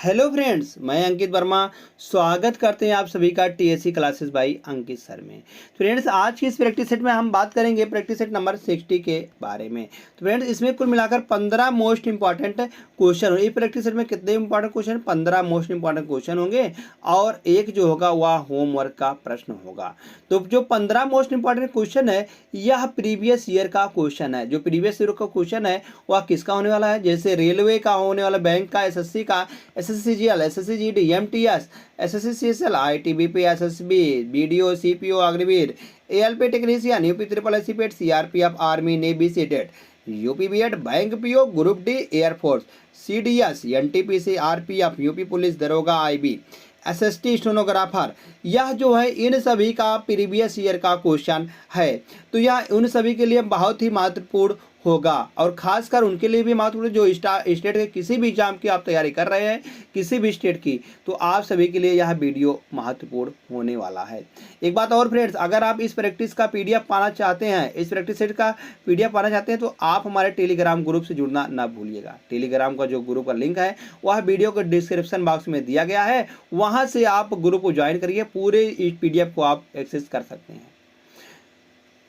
Hello friends, मैं अंकित वर्मा स्वागत करते हैं आप सभी का टीएससी क्लासेस बाय अंकित सर में। फ्रेंड्स, आज की इस प्रैक्टिस सेट में हम बात करेंगे प्रैक्टिस सेट नंबर 60 के बारे में। तो फ्रेंड्स, इसमें कुल मिलाकर 15 मोस्ट इंपॉर्टेंट क्वेश्चन होंगे। इस प्रैक्टिस सेट में कितने important question? 15 most important question होंगे और एक जो होगा वह होमवर्क का प्रश्न होगा। तो जो 15 मोस्ट इंपॉर्टेंट क्वेश्चन है यह प्रीवियस ईयर का क्वेश्चन है। जो प्रीवियस ईयर का क्वेश्चन है वह किसका होने वाला है? जैसे रेलवे का होने वाला, बैंक का, एसएससी का, SSC GL, SSC GD, MTS, SSC CSL, ITBP, SSB, BDO, CPO, Agniveer, ALP technician, UP triple SC PET, CRPF, army, navy, CTET, UP BEd, bank PO, group D, air force, CDS, NTPC, RPF, UP police दरोगा, IB, SST stenographer, यह जो है इन सभी का previous year का question है। तो यह उन सभी के लिए बहुत ही महत्वपूर्ण होगा और खासकर उनके लिए भी महत्वपूर्ण जो स्टेट के किसी भी एग्जाम की आप तैयारी कर रहे हैं, किसी भी स्टेट की, तो आप सभी के लिए यह वीडियो महत्वपूर्ण होने वाला है। एक बात और फ्रेंड्स, अगर आप इस प्रैक्टिस का पीडीएफ पाना चाहते हैं, इस प्रैक्टिस सेट का पीडीएफ पाना चाहते हैं, तो आप हमारे टेलीग्राम ग्रुप से जुड़ना ना भूलिएगा। टेलीग्राम का जो ग्रुप का लिंक है वह वीडियो के डिस्क्रिप्शन बॉक्स में दिया गया है, वहां से आप ग्रुप को ज्वाइन करिए, पूरे इस पीडीएफ को आप एक्सेस कर सकते हैं।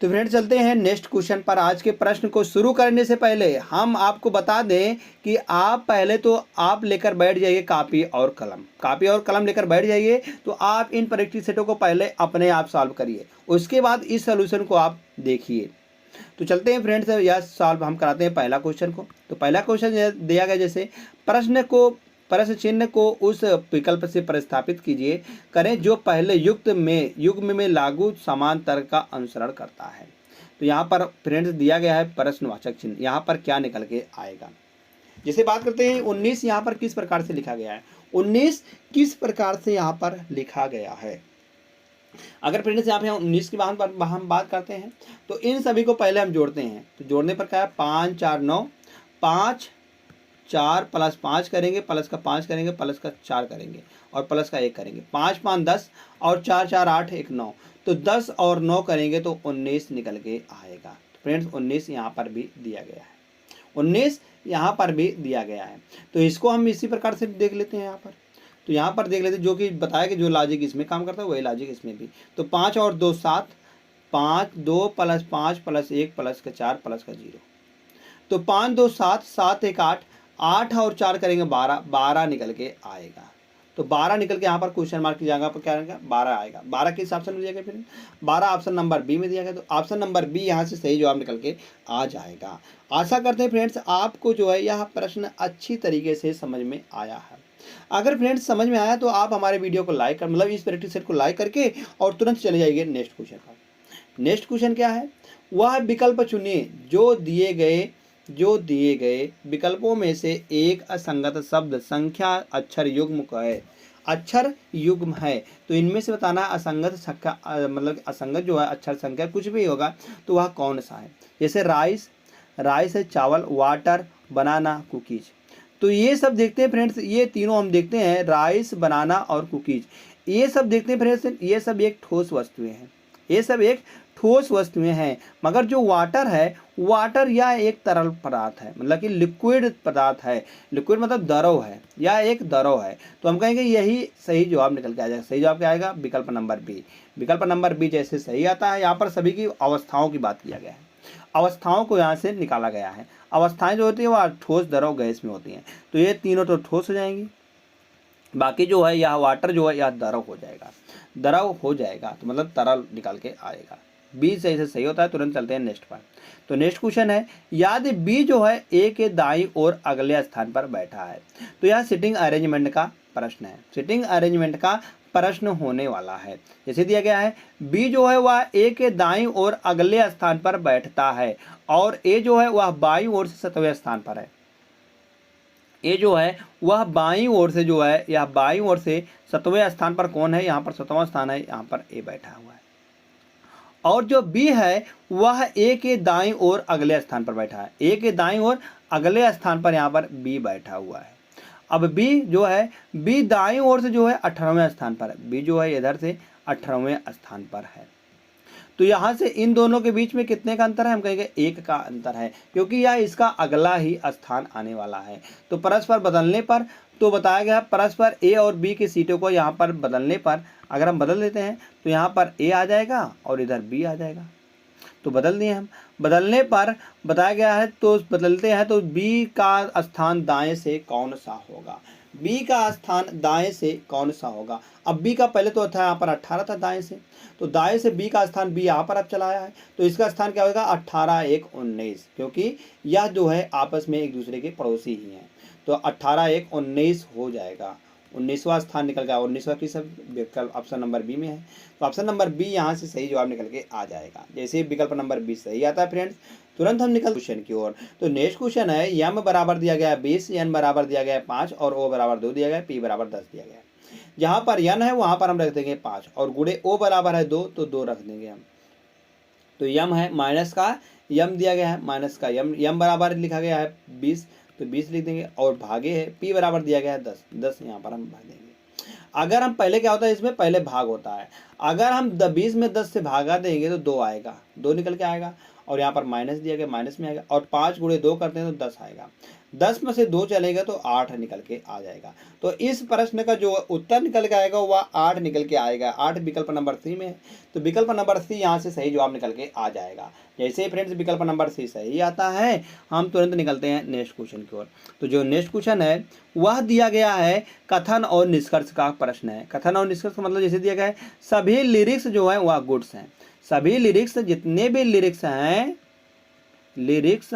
तो फ्रेंड्स, चलते हैं नेक्स्ट क्वेश्चन पर। आज के प्रश्न को शुरू करने से पहले हम आपको बता दें कि आप पहले तो आप लेकर बैठ जाइए कापी और कलम लेकर बैठ जाइए। तो आप इन प्रैक्टिस सेटों को पहले अपने आप सॉल्व करिए, उसके बाद इस सोल्यूशन को आप देखिए। तो चलते हैं फ्रेंड्स, यह सॉल्व हम कराते हैं पहला क्वेश्चन को। तो पहला क्वेश्चन दिया गया, जैसे प्रश्न चिन्ह को उस विकल्प से प्रतिस्थापित करें जो पहले युग्म में लागू समान तर्क का अनुसरण करता है। तो यहाँ पर फ्रेंड्स दिया गया है प्रश्नवाचक चिन्ह, यहाँ पर क्या निकल के आएगा? जैसे बात करते हैं 19 यहाँ पर किस प्रकार से लिखा गया है? 19 किस प्रकार से यहाँ पर लिखा गया है? अगर फ्रेंड्स यहाँ पे हम 19 की हम बात करते हैं तो इन सभी को पहले हम जोड़ते हैं। तो जोड़ने पर क्या है? 5 4 9, 5 4 प्लस 5 करेंगे, प्लस का 5 करेंगे, प्लस का 4 करेंगे और प्लस का 1 करेंगे। 5 5 10 और 4 4 8 1 9। तो 10 और 9 करेंगे तो 19 निकल के आएगा। फ्रेंड्स, 19 यहाँ पर भी दिया गया है, 19 यहाँ पर भी दिया गया है। तो इसको हम इसी प्रकार से देख लेते हैं यहाँ पर। तो यहाँ पर देख लेते हैं, जो कि बताया कि जो लॉजिक इसमें काम करता है वही लॉजिक इसमें भी। तो 5 और 2 7, 5 2 प्लस 5 प्लस 1 प्लस का 4 प्लस का 0। तो 5 2 7, 7 1 8, 8 और 4 करेंगे 12, 12 निकल के आएगा। तो 12 निकल के यहाँ पर क्वेश्चन मार्क की जगह पर क्या आएगा? 12 आएगा। 12 किस ऑप्शन में दिया गया? फिर 12 ऑप्शन नंबर बी में दिया गया। तो ऑप्शन नंबर बी यहाँ से सही जवाब निकल के आ जाएगा। आशा करते हैं फ्रेंड्स आपको जो है यह प्रश्न अच्छी तरीके से समझ में आया है। अगर फ्रेंड्स समझ में आया तो आप हमारे वीडियो को लाइक कर, मतलब इस प्रैक्टिस सेट को लाइक करके और तुरंत चले जाइए नेक्स्ट क्वेश्चन पर। नेक्स्ट क्वेश्चन क्या है? वह विकल्प चुनिए जो दिए गए विकल्पों में से एक असंगत शब्द संख्या अक्षर युग्म है। तो इनमें से बताना असंगत संख्या, मतलब असंगत जो है अक्षर संख्या कुछ भी होगा तो वह कौन सा है? जैसे राइस है, चावल, वाटर, बनाना, कुकीज। तो ये सब देखते हैं फ्रेंड्स, ये तीनों हम देखते हैं, राइस, बनाना और कुकीज। ये सब देखते हैं फ्रेंड्स, ये सब एक ठोस वस्तुएं हैं। मगर जो वाटर है, वाटर या एक तरल पदार्थ है, मतलब कि लिक्विड पदार्थ है। लिक्विड मतलब द्रव है या एक द्रव है। तो हम कहेंगे यही सही जवाब निकल के आ जाएगा। सही जवाब क्या आएगा? विकल्प नंबर बी। विकल्प नंबर बी जैसे सही आता है। यहाँ पर सभी की अवस्थाओं की बात किया गया है, अवस्थाओं को यहाँ से निकाला गया है। अवस्थाएं जो होती है वह ठोस, द्रव, गैस में होती हैं। तो ये तीनों तो ठोस हो जाएंगी, बाकी जो है यह वाटर जो है यह द्रव हो जाएगा। तो मतलब तरल निकल के आएगा। बी से सही होता है। तुरंत चलते हैं नेक्स्ट पर। तो नेक्स्ट क्वेश्चन है, यदि बी जो है ए के दाईं ओर अगले स्थान पर बैठा है। तो यह सिटिंग अरेंजमेंट का प्रश्न है, सिटिंग अरेंजमेंट का प्रश्न होने वाला है। जैसे दिया गया है बी जो है वह ए के दाईं ओर अगले स्थान पर बैठता है और ए जो है वह बाईं ओर से 7वें स्थान पर है। ए जो है वह बाईं ओर से जो है, यह बाईं ओर से 7वें स्थान पर कौन है? यहाँ पर 7वां स्थान है, यहाँ पर ए बैठा हुआ है। और जो बी है वह ए के दाईं ओर अगले स्थान पर बैठा है। ए के दाईं ओर अगले स्थान पर यहाँ पर बी बैठा हुआ है। अब बी जो है, बी दाईं ओर से जो है 18वें स्थान पर है। बी जो है इधर से 18वें स्थान पर है। तो यहाँ से इन दोनों के बीच में कितने का अंतर है, हम कहेंगे 1 का अंतर है, क्योंकि यह इसका अगला ही स्थान आने वाला है। तो परस्पर बदलने पर तो बताया गया परस्पर ए और बी की सीटों को यहाँ पर बदलने पर अगर हम बदल देते हैं तो यहाँ पर ए आ जाएगा और इधर बी आ जाएगा। तो बदल दिए हम, बदलने पर बताया गया है तो बदलते हैं तो बी का स्थान दाएं से कौन सा होगा, बी का स्थान दाएं से कौन सा होगा। अब बी का पहले तो था यहाँ पर 18 था दाएं से, तो दाएं से बी का स्थान बी यहाँ पर अब चला आया है, तो इसका स्थान क्या होगा 18 1 19, क्योंकि यह जो है आपस में एक दूसरे के पड़ोसी ही हैं। तो 18 1 19 हो जाएगा, 19वां स्थान निकल गया। 19वां किस विकल्प ऑप्शन नंबर बी में है, तो ऑप्शन नंबर बी यहाँ से सही जवाब निकल के आ जाएगा। जैसे ही विकल्प नंबर बी सही आता है फ्रेंड्स, तुरंत हम निकल क्वेश्चन की ओर। तो नेक्स्ट क्वेश्चन है यम बराबर दिया गया है 20, एन बराबर दिया गया है 5 और ओ बराबर 2 दिया गया है, पी बराबर 10 दिया गया है। जहाँ पर एन है वहाँ पर हम रख देंगे 5 और गुणे ओ बराबर है 2 तो 2 रख देंगे हम। तो यम है माइनस का यम दिया गया है, माइनस का यम बराबर लिखा गया है 20 तो 20 लिख देंगे और भागे है पी बराबर दिया गया है 10, 10 यहाँ पर हम भाग देंगे। अगर हम पहले क्या होता है इसमें पहले भाग होता है, अगर हम 20 में 10 से भागा देंगे तो 2 आएगा, 2 निकल के आएगा और यहाँ पर माइनस दिया गया माइनस में आएगा और 5 गुणे 2 करते हैं तो 10 आएगा, 10 में से 2 चलेगा तो 8 निकल के आ जाएगा। तो इस प्रश्न का जो उत्तर निकल के आएगा वह 8 निकल के आएगा। 8 विकल्प नंबर सी में है, तो विकल्प नंबर सी यहाँ से सही जवाब निकल के आ जाएगा। जैसे ही फ्रेंड्स विकल्प नंबर सी सही आता है हम तुरंत निकलते हैं नेक्स्ट क्वेश्चन की ओर। तो जो नेक्स्ट क्वेश्चन है वह दिया गया है कथन और निष्कर्ष का प्रश्न है। कथन और निष्कर्ष का मतलब जैसे दिया गया है सभी लिरिक्स जो है वह गुड्स हैं, सभी लिरिक्स जितने भी लिरिक्स हैं लिरिक्स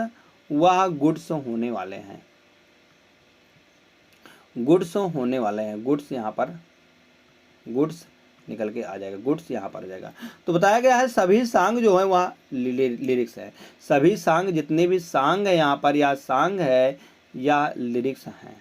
वह गुड्स होने वाले हैं, गुड्स होने वाले हैं। गुड्स यहाँ पर गुड्स निकल के आ जाएगा, गुड्स यहाँ पर आ जाएगा। तो बताया गया है सभी सॉन्ग जो है वह लिरिक्स है, सभी सॉन्ग जितने भी सॉन्ग है यहाँ पर या सॉन्ग है या लिरिक्स हैं।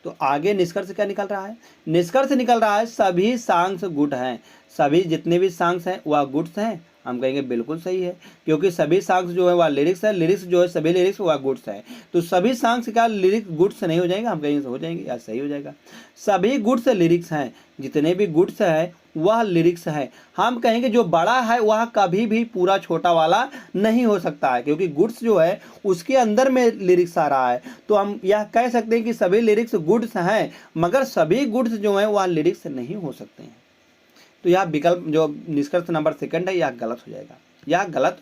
तो आगे निष्कर्ष क्या निकल रहा है, निष्कर्ष निकल रहा है सभी सॉन्ग्स गुड हैं, सभी जितने भी सॉन्ग्स हैं वह गुड्स हैं। हम कहेंगे बिल्कुल सही है, क्योंकि सभी सॉन्ग्स जो है वह लिरिक्स है, लिरिक्स जो है सभी लिरिक्स वह गुड्स है। तो सभी सॉन्ग्स का लिरिक्स गुड्स नहीं हो जाएगा, हम कहेंगे हो जाएंगे या सही हो जाएगा। सभी गुड्स लिरिक्स हैं, जितने भी गुड्स है वह लिरिक्स है। हम कहेंगे जो बड़ा है वह कभी भी पूरा छोटा वाला नहीं हो सकता है, क्योंकि गुड्स जो है उसके अंदर में लिरिक्स आ रहा है। तो हम यह कह सकते हैं कि सभी लिरिक्स गुड्स हैं, मगर सभी गुड्स जो हैं वह लिरिक्स नहीं हो सकते हैं। तो यह विकल्प जो निष्कर्ष नंबर सेकंड है यह गलत हो जाएगा, यह गलत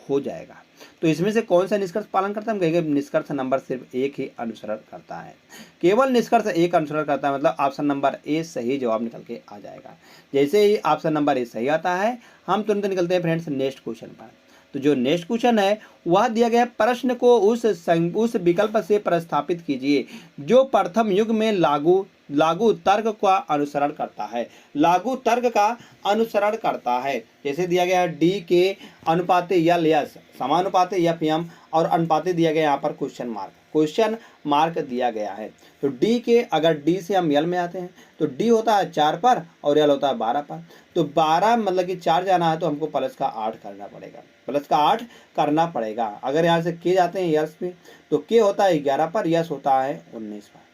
हो जाएगा। तो इसमें से कौन सा निष्कर्ष पालन करता है, हम कहेंगे निष्कर्ष नंबर सिर्फ एक ही अनुसरण करता है, केवल निष्कर्ष एक अनुसरण करता है, मतलब ऑप्शन नंबर ए सही जवाब निकल के आ जाएगा। जैसे ही ऑप्शन नंबर ए सही आता है हम तुरंत निकलते हैं फ्रेंड्स नेक्स्ट क्वेश्चन पर। तो जो नेक्स्ट क्वेश्चन है वह दिया गया प्रश्न को उस विकल्प से प्रस्तापित कीजिए जो प्रथम युग में लागू तर्क का अनुसरण करता है, लागू तर्क का अनुसरण करता है। जैसे दिया गया है डी के अनुपाते यल यस समानुपाते एफ एम और अनुपाते दिया गया यहाँ पर क्वेश्चन मार्क दिया गया है। तो डी के अगर डी से हम यल में आते हैं तो डी होता है 4 पर और यल होता है 12 पर। तो 12 मतलब कि 4 जाना है तो हमको प्लस का 8 करना पड़ेगा, प्लस का 8 करना पड़ेगा। अगर यहाँ से के जाते हैं यस पे तो के होता है 11 पर, यस होता है 19 पर।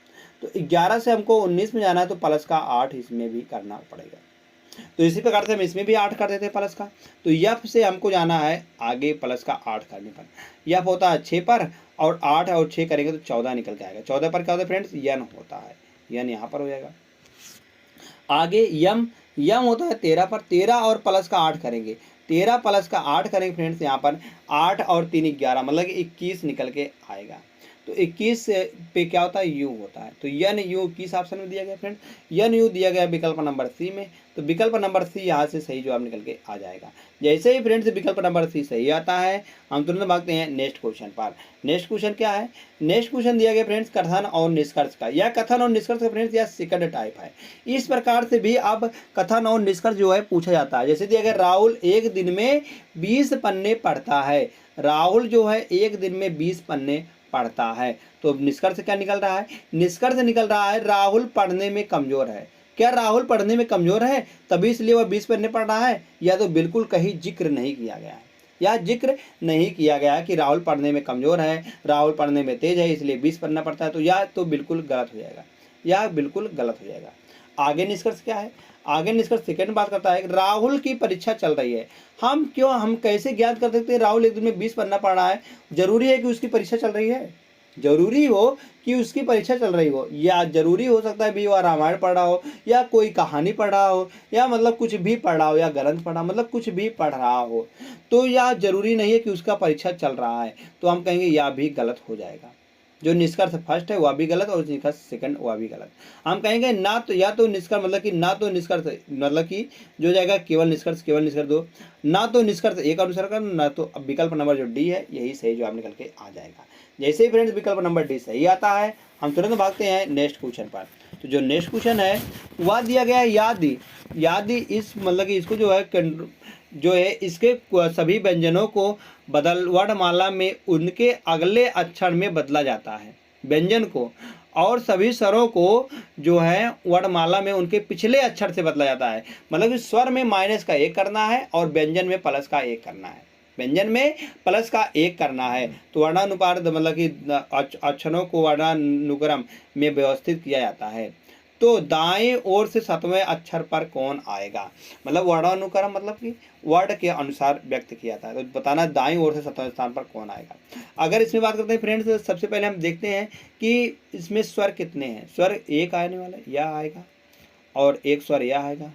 तो 11 से हमको 19 में जाना है तो प्लस का 8 इसमें भी करना पड़ेगा। तो इसी प्रकार से हम इसमें भी 8 कर देते हैं प्लस का। तो यफ से हमको जाना है आगे प्लस का 8 करने पर, यफ होता है 6 पर और 8 और 6 करेंगे तो 14 निकल के आएगा। 14 पर क्या होता है फ्रेंड्स, यन होता है, यन यहाँ पर हो जाएगा। आगे यम होता है 13 पर, 13 और प्लस का 8 करेंगे, 13 प्लस का 8 करेंगे फ्रेंड्स, यहाँ पर 8 और 3 11 मतलब कि 21 निकल के आएगा। तो 21 पे क्या होता है यू होता है। तो यन यू किस ऑप्शन में दिया गया फ्रेंड, यन यू दिया गया विकल्प नंबर सी में। तो विकल्प नंबर सी यहाँ से सही जवाब निकल के आ जाएगा। जैसे ही फ्रेंड्स विकल्प नंबर सी सही आता है हम तुरंत भागते हैं नेक्स्ट क्वेश्चन पर। नेक्स्ट क्वेश्चन क्या है, नेक्स्ट क्वेश्चन दिया गया फ्रेंड्स कथन और निष्कर्ष का। यह कथन और निष्कर्ष का फ्रेंड्स यह सेकंड टाइप है। इस प्रकार से भी अब कथन और निष्कर्ष जो है पूछा जाता है। जैसे दिया गया राहुल एक दिन में 20 पन्ने पढ़ता है, राहुल जो है एक दिन में 20 पन्ने पढ़ता है। तो निष्कर्ष क्या निकल रहा है, निष्कर्ष निकल रहा है राहुल पढ़ने में कमजोर है। क्या राहुल पढ़ने में कमजोर है तभी इसलिए वह 20 पन्ने पढ़ रहा है, या तो बिल्कुल कहीं जिक्र नहीं किया गया है, या जिक्र नहीं किया गया है कि राहुल पढ़ने में कमजोर है, राहुल पढ़ने में तेज है इसलिए 20 पढ़ना पड़ता है। तो यह तो बिल्कुल गलत हो जाएगा, यह बिल्कुल गलत हो जाएगा। आगे निष्कर्ष क्या है, आगे निष्कर्ष सेकंड बात करता है, राहुल की परीक्षा चल रही है। हम कैसे ज्ञात कर सकते हैं राहुल एक दिन में 20 पन्ना पढ़ रहा है? जरूरी है कि उसकी परीक्षा चल रही है? जरूरी हो कि उसकी परीक्षा चल रही हो, या जरूरी हो सकता है भी वह रामायण पढ़ रहा हो, या कोई कहानी पढ़ रहा हो, या मतलब कुछ भी पढ़ रहा हो, या ग्रंथ पढ़ा, मतलब कुछ भी पढ़ रहा हो, तो या जरूरी नहीं है कि उसका परीक्षा चल रहा है, तो हम कहेंगे यह भी गलत हो जाएगा। जो निष्कर्ष फर्स्ट है वह भी गलत और निष्कर्ष सेकंड वह भी गलत। हम कहेंगे ना तो या तो निष्कर्ष मतलब कि ना तो निष्कर्ष मतलब कि जो जाएगा केवल निष्कर्ष दो, ना तो निष्कर्ष एक अनुसार कर, ना तो विकल्प नंबर जो डी है यही सही जवाब निकल के आ जाएगा। जैसे ही फ्रेंड्स विकल्प नंबर डी सही आता है, हम तुरंत भागते हैं नेक्स्ट क्वेश्चन पर। तो जो नेक्स्ट क्वेश्चन है वह दिया गया है यादी इस मतलब कि इसको जो है इसके सभी व्यंजनों को बदल वर्णमाला में उनके अगले अक्षर में बदला जाता है। व्यंजन को और सभी स्वरों को जो है वर्णमाला में उनके पिछले अक्षर से बदला जाता है। मतलब कि स्वर में माइनस का 1 करना है और व्यंजन में प्लस का 1 करना है। व्यंजन में प्लस का 1 करना है। तो वर्णानुपात मतलब कि अक्षरों को वर्णानुक्रम में व्यवस्थित किया जाता है। तो दाएं ओर से 7वें अक्षर पर कौन आएगा? मतलब वर्णानुक्रम मतलब कि वर्ड के अनुसार व्यक्त किया था, तो बताना दाएं ओर से 7वें स्थान पर कौन आएगा। अगर इसमें बात करते हैं फ्रेंड्स, सबसे पहले हम देखते हैं कि इसमें स्वर कितने हैं। स्वर एक आने वाला यह आएगा, और एक स्वर यह आएगा,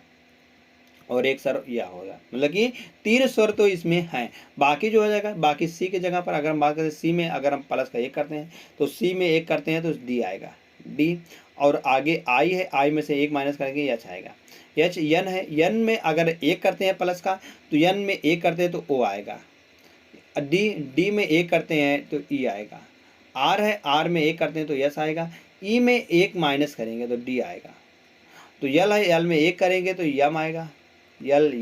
और एक स्वर यह होगा। मतलब कि 3 स्वर तो इसमें हैं। बाकी जो हो जाएगा, बाकी सी की जगह पर अगर हम बात करें, सी में अगर हम प्लस का 1 करते हैं तो सी में 1 करते हैं तो डी आएगा, डी। और आगे आई है, आई में से 1 माइनस करेंगे एच आएगा, एच। यन है, यन में अगर 1 करते हैं प्लस का तो यन में 1 करते हैं तो ओ आएगा, डी में 1 करते हैं तो ई आएगा। आर है, आर में 1 करते हैं तो यस आएगा, ई में 1 माइनस करेंगे तो डी आएगा। तो यल है, यल में 1 करेंगे तो यम आएगा, यल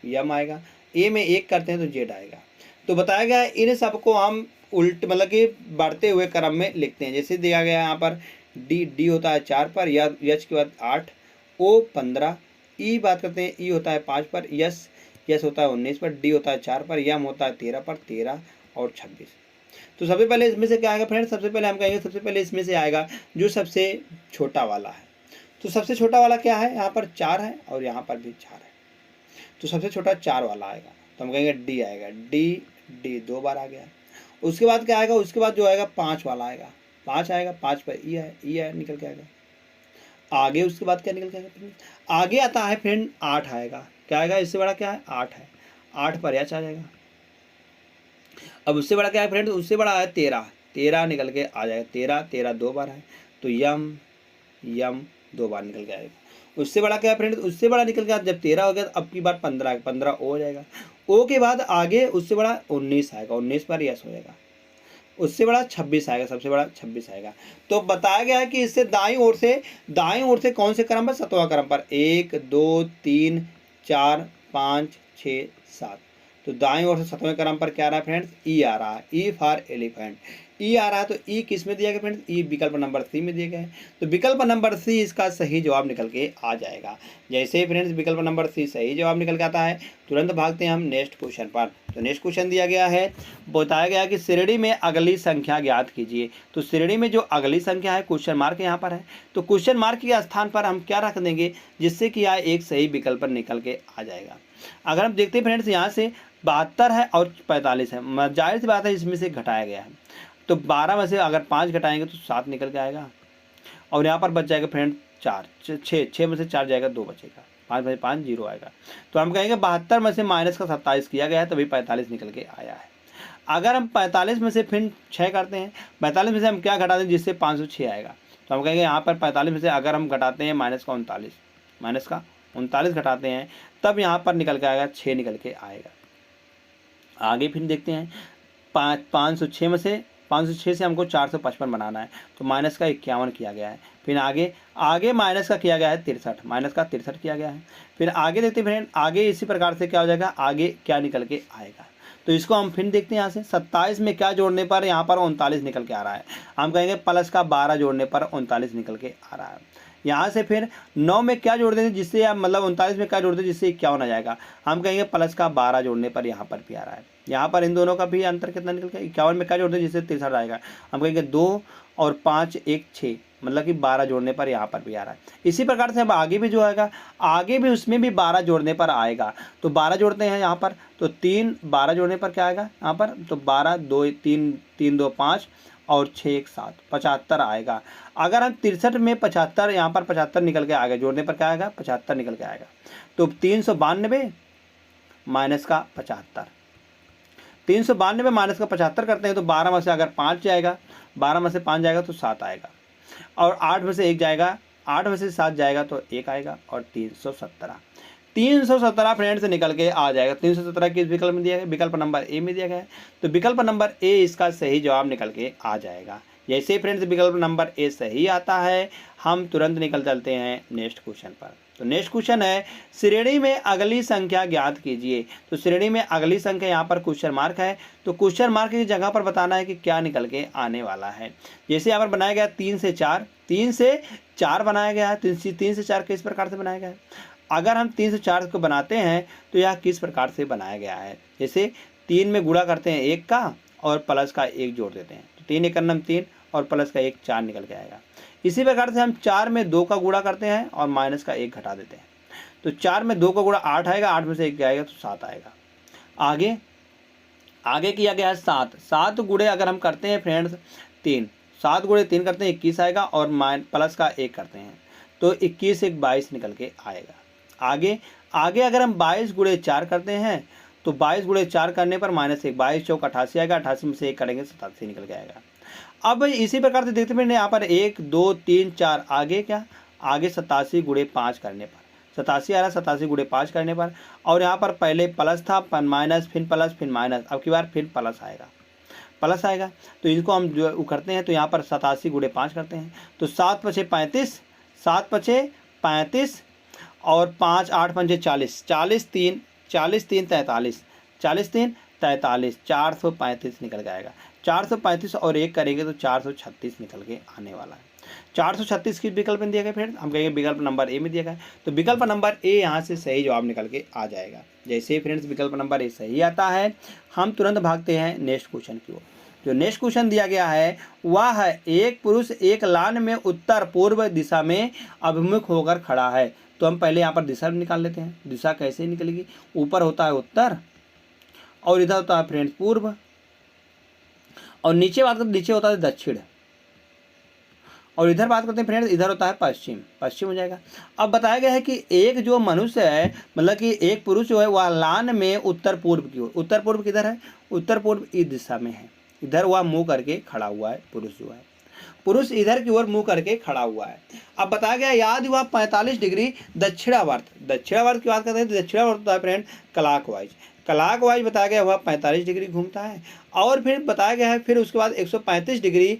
यम आएगा। ए में 1 करते हैं तो जेड आएगा। तो बताया गया है इन सबको हम उल्ट मतलब कि बढ़ते हुए क्रम में लिखते हैं। जैसे दिया गया है यहाँ पर डी होता है 4 पर, या यच के बाद 8, ओ 15, ई बात करते हैं, ई होता है 5 पर, यस होता है 19 पर, डी होता है 4 पर, यम होता है 13 पर, 13 और 26। तो सबसे पहले इसमें से क्या आएगा फ्रेंड्स? सबसे पहले हम कहेंगे सबसे पहले इसमें से आएगा जो सबसे छोटा वाला है। तो सबसे छोटा वाला क्या है? यहाँ पर 4 है और यहाँ पर भी 4 है, तो सबसे छोटा 4 वाला आएगा, तो हम कहेंगे डी आएगा। डी 2 बार आ गया। उसके बाद क्या आएगा? उसके बाद जो आएगा 5 वाला आएगा, 5 आएगा, 5 पर ई है निकल के आएगा। आगे उसके बाद क्या निकल के आएगा फ्रेंड? आगे आता है फ्रेंड 8 आएगा। क्या आएगा? इससे बड़ा क्या है? 8 है, 8 पर एच आ जाएगा। अब उससे बड़ा क्या है फ्रेंड? उससे बड़ा है 13 निकल के आ जाएगा। 13 2 बार है, तो यम 2 बार निकल के आएगा। उससे बड़ा क्या है फ्रेंड? उससे बड़ा निकल के जब 13 हो गया तो अब की बार 15 ओ हो जाएगा। ओ के बाद आगे उससे बड़ा 19 आएगा, 19 पर यस हो जाएगा। उससे बड़ा 26 आएगा, सबसे बड़ा 26 आएगा। तो बताया गया है कि इससे दाईं ओर से कौन से क्रम पर? 7वां क्रम पर। 1 2 3 4 5 6 7। तो दाईं ओर से 7वें क्रम पर क्या आ रहा है फ्रेंड्स? ई आ रहा है, ई फॉर एलिफेंट। ई आ रहा है, तो ई किस में दिया गया फ्रेंड्स? ई विकल्प नंबर सी में दिया गया है। तो विकल्प नंबर सी इसका सही जवाब निकल के आ जाएगा। जैसे ही फ्रेंड्स विकल्प नंबर सी सही जवाब निकल के आता है, तुरंत भागते हैं हम नेक्स्ट क्वेश्चन पर। तो नेक्स्ट क्वेश्चन दिया गया है, बताया गया कि श्रेणी में अगली संख्या ज्ञात कीजिए। तो श्रेणी में जो अगली संख्या है, क्वेश्चन मार्क यहाँ पर है, तो क्वेश्चन मार्क के स्थान पर हम क्या रख देंगे जिससे कि यह एक सही विकल्प पर निकल के आ जाएगा। अगर हम देखते हैं फ्रेंड्स, यहाँ से 72 है और 45 है, जाहिर सी बात है इसमें से घटाया गया है। तो 12 में से अगर 5 घटाएंगे तो 7 निकल के आएगा, और यहाँ पर बच जाएगा फ्रेंड 4, 6 में से 4 जाएगा, 2 बचेगा, 5 में से 5 0 आएगा। तो हम कहेंगे 72 में से माइनस का 27 किया गया है, तभी 45 निकल के आया है। अगर हम 45 में से फिर 6 करते हैं, 45 में से हम क्या घटाते हैं जिससे 506 आएगा, तो हम कहेंगे यहाँ पर 45 में से अगर हम घटाते हैं माइनस का 39 घटाते हैं, तब यहाँ पर निकल के आएगा 6 निकल के आएगा। आगे फिर देखते हैं 506 में से 506 से हमको 455 बनाना है, तो माइनस का 51 किया गया है। फिर आगे माइनस का किया गया है 63, माइनस का 63 किया गया है। फिर आगे देखते हैं फ्रेंड, आगे इसी प्रकार से क्या हो जाएगा, आगे क्या निकल के आएगा। तो इसको हम फिर देखते हैं। यहाँ से 27 में क्या जोड़ने पर यहाँ पर 39 निकल के आ रहा है, हम कहेंगे प्लस का 12 जोड़ने पर 39 निकल के आ रहा है। यहाँ से फिर 9 में क्या जोड़ देंगे जिससे आप मतलब 39 में क्या जोड़ दें जिससे 51 आ जाएगा, हम कहेंगे प्लस का 12 जोड़ने पर यहाँ पर भी आ रहा है। यहाँ पर इन दोनों का भी अंतर कितना निकल गया, 51 में क्या जोड़ दें जिससे 63 आएगा, हम कहेंगे 2 और 5 1 6, मतलब कि 12 जोड़ने पर यहाँ पर भी आ रहा है। इसी प्रकार से अब आगे भी जो आएगा, आगे भी उसमें भी 12 जोड़ने पर आएगा। तो 12 जोड़ते हैं यहाँ पर, तो 3 12 जोड़ने पर क्या आएगा यहाँ पर, तो 12 2 3 3 2 5 और 6 1 7 75 आएगा। अगर हम 63 में 75 यहाँ पर 75 निकल के आएगा, जोड़ने पर क्या आएगा 75 निकल के आएगा। तो 392 माइनस का 75, 392 माइनस का 75 करते हैं तो 12 में से अगर 5 जाएगा, 12 में से 5 जाएगा तो 7 आएगा, और 8 में से 1 जाएगा, 8 में से 7 जाएगा तो 1 आएगा, और 317 फ्रेंड्स निकल के आ जाएगा। 317 किस विकल्प में दिया गया, विकल्प नंबर ए में दिया गया है। तो विकल्प नंबर ए इसका सही जवाब निकल के आ जाएगा। जैसे फ्रेंड्स विकल्प नंबर ए सही आता है, हम तुरंत निकल चलते हैं नेक्स्ट क्वेश्चन पर। तो नेक्स्ट क्वेश्चन है, श्रेणी में अगली संख्या ज्ञात कीजिए। तो श्रेणी में अगली संख्या यहाँ पर क्वेश्चन मार्क है, तो क्वेश्चन मार्क की जगह पर बताना है कि क्या निकल के आने वाला है। जैसे यहाँ पर बनाया गया 3 से 4, 3 से 4 बनाया गया है। 3 से 4 किस प्रकार से बनाया गया है, अगर हम 3 से 4 को बनाते हैं तो यह किस प्रकार से बनाया गया है। जैसे 3 में गुणा करते हैं 1 का और प्लस का 1 जोड़ देते हैं, तो 3 एकम 3 और प्लस का 1 4 निकल के आएगा। इसी प्रकार से हम 4 में 2 का गुणा करते हैं और माइनस का 1 घटा देते हैं, तो 4 में 2 का गुणा 8 आएगा, 8 में से 1 जाएगा तो 7 आएगा। आगे किया गया है 7 गुणे अगर हम करते हैं फ्रेंड्स 3, 7 गुणे 3 करते हैं 21 आएगा, और प्लस का 1 करते हैं तो 21 1 22 निकल के आएगा। आगे अगर हम 22 गुणे 4 करते हैं तो 22 गुणे 4 करने पर माइनस 1, 22 चौक 88 आएगा, 88 में से 1 करेंगे 87 निकल के आएगा। अब इसी प्रकार से देखते हैं यहाँ पर 1 2 3 4, आगे क्या, आगे 87 गुणे 5 करने पर 87 आ रहा, 87 गुणे 5 करने पर, और यहाँ पर पहले प्लस था, माइनस, फिर प्लस, फिर माइनस, अब की बार फिर प्लस आएगा। तो इनको हम जो करते हैं तो यहाँ पर 87 गुणे 5 करते हैं, तो 7 पछे 35, 7 पछे 35 और 5 8 पंजे 40, 40 3 43, 40 3 43, 435 निकल के आएगा। 435 और 1 करेंगे तो 436 निकल के आने वाला है। 436 किस विकल्प में दिया गया फ्रेंड्स, हम कहेंगे विकल्प नंबर ए में दिया गया है। तो विकल्प नंबर ए यहाँ से सही जवाब निकल के आ जाएगा। जैसे फ्रेंड्स विकल्प नंबर ए सही आता है, हम तुरंत भागते हैं नेक्स्ट क्वेश्चन की ओर। जो नेक्स्ट क्वेश्चन दिया गया है वह है, एक पुरुष एक लान में उत्तर पूर्व दिशा में अभिमुख होकर खड़ा है। तो हम पहले यहाँ पर दिशा निकाल लेते हैं। दिशा कैसे निकलेगी, ऊपर होता है उत्तर और इधर होता है फ्रेंड्स पूर्व, और नीचे बात करते नीचे होता है दक्षिण, और इधर बात करते हैं फ्रेंड्स इधर होता है पश्चिम हो जाएगा। अब बताया गया है कि एक जो मनुष्य है, मतलब कि एक पुरुष जो है वह लान में उत्तर पूर्व की ओर, उत्तर पूर्व किधर है, उत्तर पूर्व इस दिशा में है, इधर वह मुंह करके खड़ा हुआ है। पुरुष इधर की ओर मुंह करके खड़ा हुआ है। अब बताया गया याद हुआ 45 डिग्री दक्षिणावर्त की बात करते हैं तो दक्षिणावर्त होता है फ्रेंड क्लॉकवाइज बताया गया हुआ 45 डिग्री घूमता है। और फिर बताया गया है फिर उसके बाद 135 डिग्री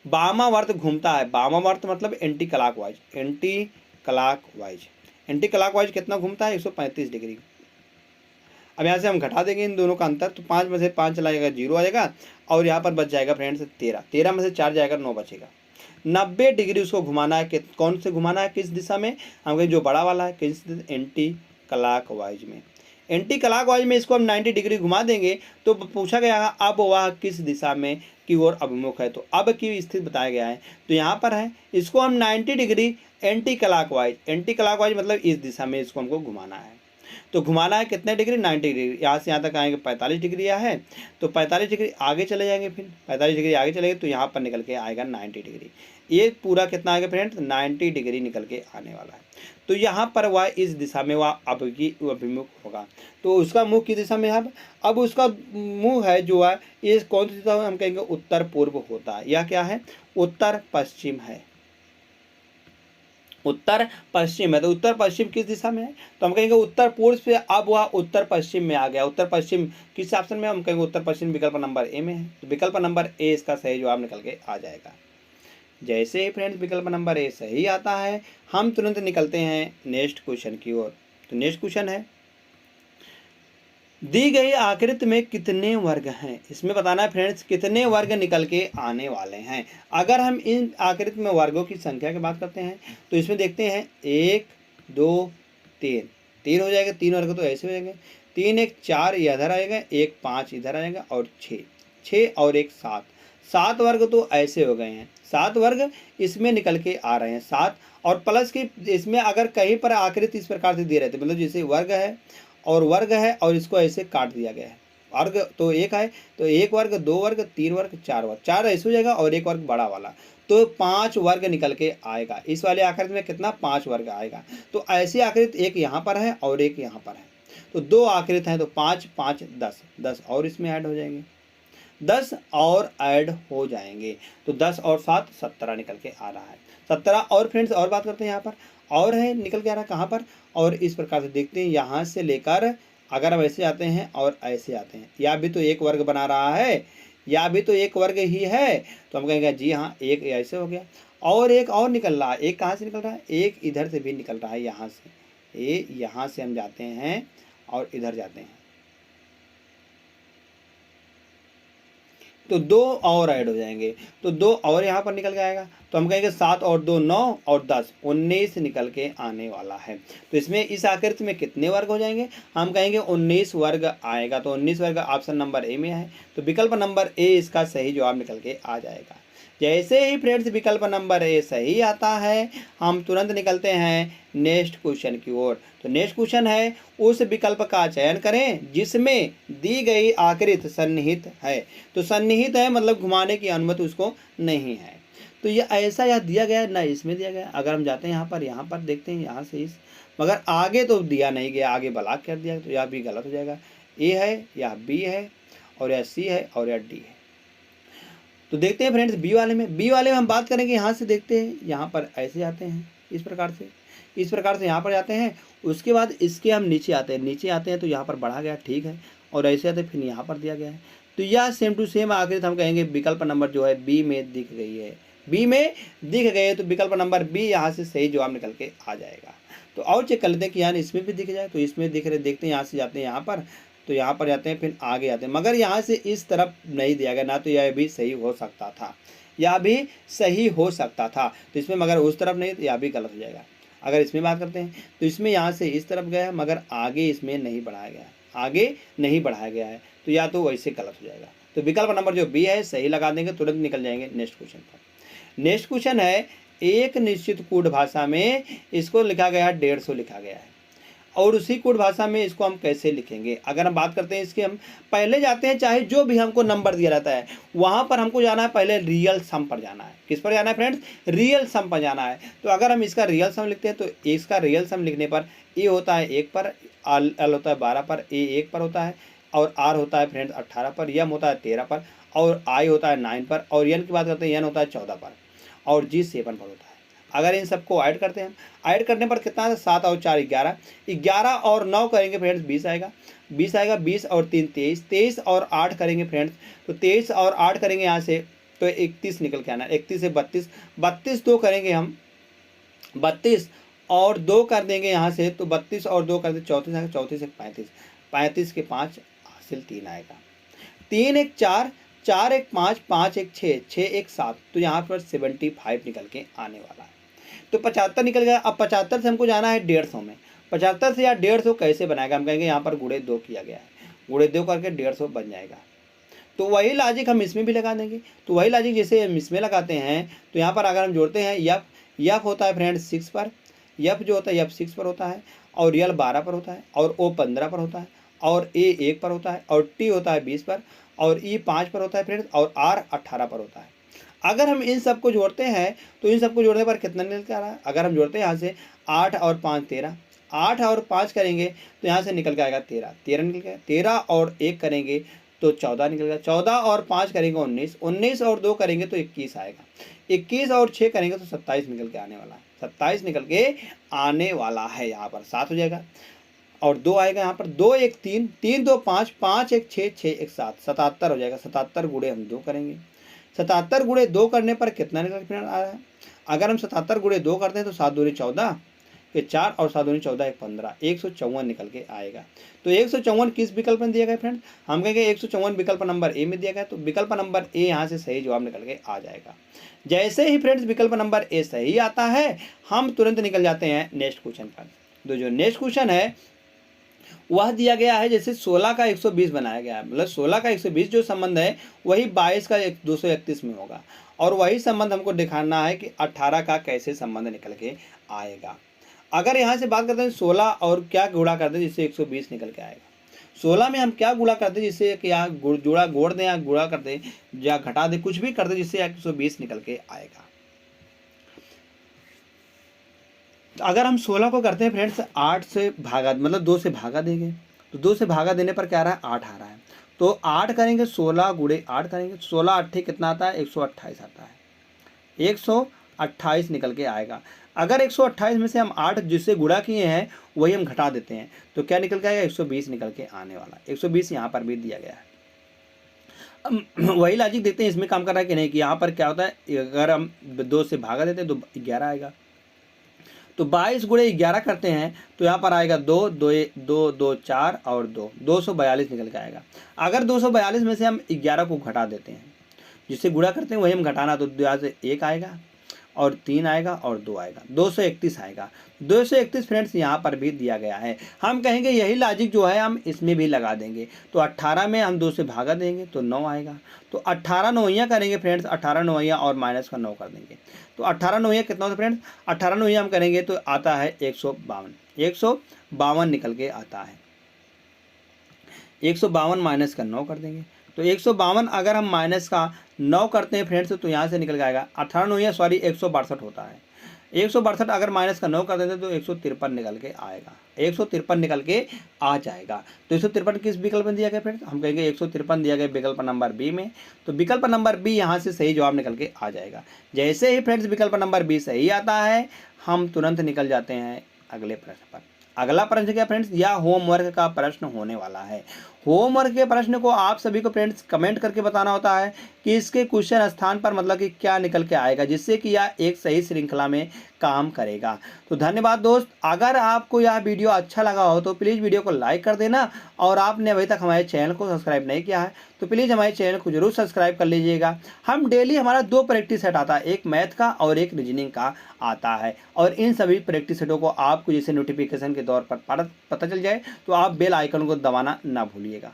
वामावर्त घूमता है। वामावर्त मतलब एंटी क्लॉकवाइज कितना घूमता है, 135 डिग्री। अब यहाँ से हम घटा देंगे इन दोनों का अंतर, तो 5 में से 5 चला जाएगा 0 आ जाएगा, और यहाँ पर बच जाएगा फ्रेंड्स 13 में से 4 जाएगा 9 बचेगा। 90 डिग्री उसको घुमाना है, कि कौन से घुमाना है, किस दिशा में, हम कहें जो बड़ा वाला है, किस एंटी क्लॉकवाइज में। एंटी क्लॉकवाइज में इसको हम 90 डिग्री घुमा देंगे तो पूछा गया है अब वह किस दिशा में की ओर अभिमुख है, तो अब की स्थिति बताया गया है। तो यहाँ पर है इसको हम 90 डिग्री एंटी क्लॉकवाइज मतलब इस दिशा में इसको हमको घुमाना है। तो घुमाना है कितने डिग्री, 90 डिग्री। यहाँ से यहाँ तक आएंगे 45 डिग्री यहाँ है, तो 45 डिग्री आगे चले जाएंगे, फिर 45 डिग्री आगे चलेंगे तो यहाँ पर निकल के आएगा 90 डिग्री। ये पूरा कितना आएगा फ्रेंड्स, 90 डिग्री निकल के आने वाला है। तो यहाँ पर वह इस दिशा में वह अभिमुख होगा। तो उसका मुख किस दिशा में है, अब उसका मुँह है जो है ये कौन सी दिशा, हम कहेंगे उत्तर पूर्व होता है। यह क्या है, उत्तर पश्चिम है, उत्तर पश्चिम है। तो उत्तर पश्चिम किस दिशा में है, तो हम कहेंगे उत्तर पूर्व से अब वह उत्तर पश्चिम में आ गया। उत्तर पश्चिम किस ऑप्शन में, हम कहेंगे उत्तर पश्चिम विकल्प नंबर ए में है। तो विकल्प नंबर ए इसका सही जवाब निकल के आ जाएगा। जैसे ही फ्रेंड्स विकल्प नंबर ए सही आता है, हम तुरंत निकलते हैं नेक्स्ट क्वेश्चन की ओर। तो नेक्स्ट क्वेश्चन है, दी गई आकृति में कितने वर्ग हैं। इसमें बताना है फ्रेंड्स कितने वर्ग निकल के आने वाले हैं। अगर हम इन आकृति में वर्गों की संख्या की बात करते हैं तो इसमें देखते हैं 1 2 3 हो जाएगा, 3 वर्ग तो ऐसे हो जाएंगे, 3 1 4 इधर आएगा, 1 5 इधर आएगा, और 6 और 1 7 7 वर्ग तो ऐसे हो गए हैं, 7 वर्ग इसमें निकल के आ रहे हैं 7, और प्लस की इसमें अगर कहीं पर आकृति इस प्रकार से दे रहे थे, मतलब जैसे वर्ग है और इसको ऐसे काट दिया गया है, वर्ग तो एक है तो 1 वर्ग 2 वर्ग 3 वर्ग 4 वर्ग, 4 ऐसे हो जाएगा और 1 वर्ग बड़ा वाला, तो 5 वर्ग निकल के आएगा। इस वाले आकृति में कितना 5 वर्ग आएगा। तो ऐसी आकृति एक यहाँ पर है और एक यहाँ पर है, तो 2 आकृति हैं, तो 5 5 10, 10 और इसमें ऐड हो जाएंगे, 10 और ऐड हो जाएंगे, तो 10 और 7 17 निकल के आ रहा है, 17। और फ्रेंड्स और बात करते हैं, यहाँ पर और है निकल के आ रहा है कहाँ पर, और इस प्रकार से देखते हैं यहाँ से लेकर अगर हम ऐसे आते हैं और ऐसे आते हैं, या भी तो एक वर्ग बना रहा है, या भी तो एक वर्ग ही है, तो हम कहेंगे जी हाँ एक ऐसे हो गया, और एक और निकल रहा है, एक कहाँ से निकल रहा है, एक इधर से भी निकल रहा है, यहाँ से ये यहाँ से हम जाते हैं और इधर जाते हैं, तो 2 और ऐड हो जाएंगे, तो 2 और यहाँ पर निकल के आएगा, तो हम कहेंगे 7 और 2 9 और 10 19 निकल के आने वाला है। तो इसमें इस आकृति में कितने वर्ग हो जाएंगे, हम कहेंगे 19 वर्ग आएगा, तो 19 वर्ग ऑप्शन नंबर ए में है, तो विकल्प नंबर ए इसका सही जवाब निकल के आ जाएगा। जैसे ही फ्रेंड्स विकल्प नंबर ए सही आता है, हम तुरंत निकलते हैं नेक्स्ट क्वेश्चन की ओर। तो नेक्स्ट क्वेश्चन है, उस विकल्प का चयन करें जिसमें दी गई आकृति सन्निहित है। तो सन्निहित है मतलब घुमाने की अनुमति उसको नहीं है, तो ये ऐसा या दिया गया है ना इसमें दिया गया। अगर हम जाते हैं यहाँ पर देखते हैं यहाँ से इस, मगर आगे तो दिया नहीं गया, आगे ब्लॉक कर दिया, तो यह भी गलत हो जाएगा। ए है या बी है और या सी है और या डी है। तो देखते हैं फ्रेंड्स बी वाले में हम बात करेंगे, यहाँ से देखते हैं, यहाँ पर ऐसे जाते हैं इस प्रकार से यहाँ पर जाते हैं, उसके बाद इसके हम नीचे आते हैं तो यहाँ पर बढ़ा गया, ठीक है, और ऐसे आते फिर यहाँ पर दिया गया है, तो यह सेम टू सेम आकृति हम कहेंगे विकल्प नंबर जो है बी में दिख गई है, बी में दिख गए, तो विकल्प नंबर बी यहाँ से सही जवाब निकल के आ जाएगा। तो और चेक कर लेते हैं कि यार इसमें भी दिख जाए, तो इसमें दिख रहे, देखते हैं यहाँ से जाते हैं यहाँ पर, तो यहाँ पर जाते हैं फिर आगे आते हैं, मगर यहाँ से इस तरफ नहीं दिया गया ना, तो यह भी सही हो सकता था, तो इसमें मगर उस तरफ नहीं, तो यह भी गलत हो जाएगा। अगर इसमें बात करते हैं तो इसमें यहाँ से इस तरफ गया है मगर आगे इसमें नहीं बढ़ाया गया है, तो या तो वैसे गलत हो जाएगा। तो विकल्प नंबर जो बी है सही लगा देंगे, तुरंत निकल जाएंगे नेक्स्ट क्वेश्चन पर। नेक्स्ट क्वेश्चन है, एक निश्चित कोड भाषा में इसको लिखा गया है 150 लिखा गया है, और उसी कोड भाषा में इसको हम कैसे लिखेंगे। अगर हम बात करते हैं इसके, हम पहले जाते हैं, चाहे जो भी हमको नंबर दिया रहता है वहाँ पर हमको जाना है, पहले रियल सम पर जाना है। किस पर जाना है फ्रेंड्स, रियल सम पर जाना है। तो अगर हम इसका रियल सम लिखते हैं, तो इसका रियल सम लिखने पर ए होता है 1 पर, एल होता है 12 पर, ए 1 पर होता है, और आर होता है फ्रेंड्स 18 पर, यम होता है 13 पर, और आई होता है 9 पर, और एन की बात करते हैं एन होता है 14 पर, और जी 7 पर होता है। अगर इन सबको ऐड करते हैं, ऐड करने पर कितना है, 7 और 4 11, 11 और 9 करेंगे फ्रेंड्स 20 आएगा, 20 और 3 23, 23 और 8 करेंगे फ्रेंड्स, तो 23 और 8 करेंगे यहाँ से, तो 31 निकल के आना है, 31 से 32, 32 2 करेंगे हम, 32 और 2 कर देंगे यहाँ से, तो 32 और 2 कर देंगे 34 आएगा, 34 एक 35, 35 के 5 हासिल 3 आएगा, 3 एक 4, 4 एक 5, 5 एक 6, 6 एक 7, तो यहाँ पर 75 निकल के आने वाला है। तो 75 निकल गया। अब 75 से हमको जाना है 150 में, 75 से या 150 कैसे बनाएगा, हम कहेंगे यहाँ पर गुणे 2 किया गया है, गुणे 2 करके 150 बन जाएगा। तो वही लॉजिक हम इसमें भी लगा देंगे, तो वही लॉजिक जैसे हम इसमें लगाते हैं, तो यहाँ पर अगर हम जोड़ते हैं, यफ होता है फ्रेंड्स 6 पर, यफ जो होता है यफ 6 पर होता है, और यल 12 पर होता है, और ओ 15 पर होता है, और ए 1 पर होता है, और टी होता है 20 पर, और ई 5 पर होता है फ्रेंड्स, और आर 18 पर होता है। अगर हम इन सबको जोड़ते हैं, तो इन सबको जोड़ने पर कितना निकल के आ रहा है, अगर हम जोड़ते हैं यहाँ से 8 और 5 13, 8 और 5 करेंगे तो यहाँ से निकल के आएगा 13, 13 निकल गया, 13 और 1 करेंगे तो 14 निकल गया, 14 और 5 करेंगे 19, 19 और 2 करेंगे तो 21 आएगा, 21 और 6 करेंगे तो 27 निकल के आने वाला है, 27 निकल के आने वाला है, यहाँ पर 7 हो जाएगा, और 2 आएगा यहाँ पर, 2 एक 3, 3 2 5, 5 एक 6, 6 एक 7, 77 हो जाएगा। 77 गुणे हम 2 करेंगे, 77 गुणे 2 करने पर कितना निकल के आ रहा है, अगर हम 77 गुणे 2 करते हैं तो 7 दूनी 14 के 4, और 7 दूनी 14 एक 15, 154 निकल के आएगा। तो 154 किस विकल्प में दिया गया फ्रेंड, हम कहेंगे 154 विकल्प नंबर ए में दिया गया, तो विकल्प नंबर ए यहाँ से सही जवाब निकल के आ जाएगा। जैसे ही फ्रेंड्स विकल्प नंबर ए सही आता है, हम तुरंत निकल जाते हैं नेक्स्ट क्वेश्चन पर। तो जो नेक्स्ट क्वेश्चन है, वह दिया गया है, जैसे 16 का 120 बनाया गया है, मतलब 16 का 120 जो संबंध है वही 22 का 231 में होगा, और वही संबंध हमको दिखाना है कि 18 का कैसे संबंध निकल के आएगा। अगर यहाँ से बात करते हैं 16 और क्या गुणा करते हैं जिससे 120 निकल के आएगा, 16 में हम क्या गुणा करते हैं जिससे कि यहाँ जोड़ दें या गुणा कर दें या घटा दें, कुछ भी कर दें जिससे 120 निकल के आएगा। तो अगर हम 16 को करते हैं फ्रेंड्स 8 से भागा, मतलब 2 से भागा देंगे, तो 2 से भागा देने पर क्या आ रहा है, 8 आ रहा है। तो 8 करेंगे, 16 गुणे 8 करेंगे, 16 8 कितना आता है, 128 आता है, 128 निकल के आएगा। अगर 128 में से हम 8 जिससे गुणा किए हैं वही हम घटा देते हैं तो क्या निकल के आएगा, 120 निकल के आने वाला। 120 यहाँ पर भी दिया गया है। वही लॉजिक देखते हैं इसमें काम कर रहा है कि नहीं, कि यहाँ पर क्या होता है, अगर हम 2 से भागा देते हैं तो 11 आएगा, तो 22 गुणे 11 करते हैं तो यहाँ पर आएगा 2 2 2 2 4 और 2 242 निकल के आएगा। अगर 242 में से हम 11 को घटा देते हैं, जिससे गुणा करते हैं वही हम घटाना, तो यहाँ से 1 आएगा और 3 आएगा और 2 आएगा, 231 आएगा। 231 फ्रेंड्स यहाँ पर भी दिया गया है। हम कहेंगे यही लॉजिक जो है हम इसमें भी लगा देंगे, तो 18 में हम 2 से भागा देंगे तो 9 आएगा, तो 18 नौइयाँ करेंगे फ्रेंड्स, 18 नौइयाँ और माइनस का 9 कर देंगे, तो 18 नौइयाँ कितना होता है फ्रेंड्स, 18 नौइयाँ हम करेंगे तो आता है 152, 152 निकल के आता है। 152 माइनस का 9 कर देंगे, तो 152 अगर हम माइनस का 9 करते हैं फ्रेंड्स तो यहाँ से निकल के आएगा 18 9 सॉरी 162 होता है। 162 अगर माइनस का 9 कर देते तो 153 निकल के आएगा, 153 निकल के आ जाएगा। तो 153 किस विकल्प में दिया गया फ्रेंड्स, हम कहेंगे 153 दिया गया विकल्प नंबर बी में, तो विकल्प नंबर बी यहाँ से सही जवाब निकल के आ जाएगा। जैसे ही फ्रेंड्स विकल्प नंबर बी सही आता है हम तुरंत निकल जाते हैं अगले प्रश्न पर। अगला प्रश्न क्या फ्रेंड्स, यह होमवर्क का प्रश्न होने वाला है। होमवर्क के प्रश्न को आप सभी को फ्रेंड्स कमेंट करके बताना होता है कि इसके क्वेश्चन स्थान पर मतलब कि क्या निकल के आएगा, जिससे कि यह एक सही श्रृंखला में काम करेगा। तो धन्यवाद दोस्त, अगर आपको यह वीडियो अच्छा लगा हो तो प्लीज़ वीडियो को लाइक कर देना, और आपने अभी तक हमारे चैनल को सब्सक्राइब नहीं किया है तो प्लीज़ हमारे चैनल को जरूर सब्सक्राइब कर लीजिएगा। हम डेली हमारा 2 प्रैक्टिस सेट आता है, एक मैथ का और एक रीजनिंग का आता है, और इन सभी प्रैक्टिस सेटों को आपको जैसे नोटिफिकेशन के तौर पर पता चल जाए तो आप बेल आइकन को दबाना ना भूलिएगा।